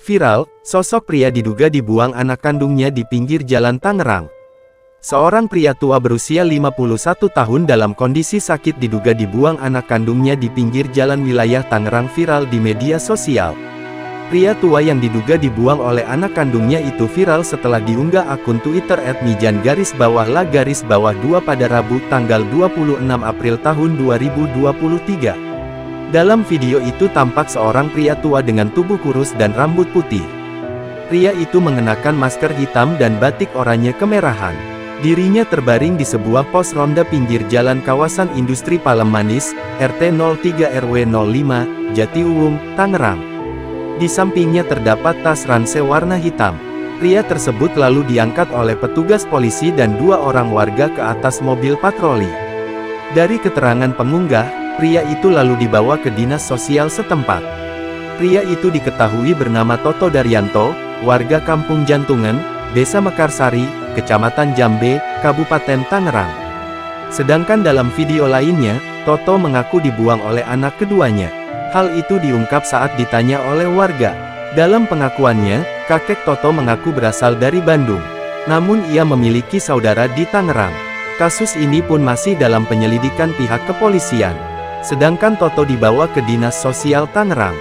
Viral, sosok pria diduga dibuang anak kandungnya di pinggir jalan Tangerang. Seorang pria tua berusia 51 tahun dalam kondisi sakit diduga dibuang anak kandungnya di pinggir jalan wilayah Tangerang viral di media sosial. Pria tua yang diduga dibuang oleh anak kandungnya itu viral setelah diunggah akun Twitter @mijan_la_2 pada Rabu tanggal 26 April tahun 2023. Dalam video itu tampak seorang pria tua dengan tubuh kurus dan rambut putih. Pria itu mengenakan masker hitam dan batik oranye kemerahan. Dirinya terbaring di sebuah pos ronda pinggir jalan kawasan industri Palem Manis, RT 03 RW 05, Jatiuwung, Tangerang. Di sampingnya terdapat tas ransel warna hitam. Pria tersebut lalu diangkat oleh petugas polisi dan 2 orang warga ke atas mobil patroli. Dari keterangan pengunggah, pria itu lalu dibawa ke dinas sosial setempat. Pria itu diketahui bernama Toto Daryanto, warga Kampung Jantungan, Desa Mekarsari, Kecamatan Jambe, Kabupaten Tangerang. Sedangkan dalam video lainnya, Toto mengaku dibuang oleh anak keduanya. Hal itu diungkap saat ditanya oleh warga. Dalam pengakuannya, kakek Toto mengaku berasal dari Bandung. Namun ia memiliki saudara di Tangerang. Kasus ini pun masih dalam penyelidikan pihak kepolisian. Sedangkan Toto dibawa ke Dinas Sosial Tangerang.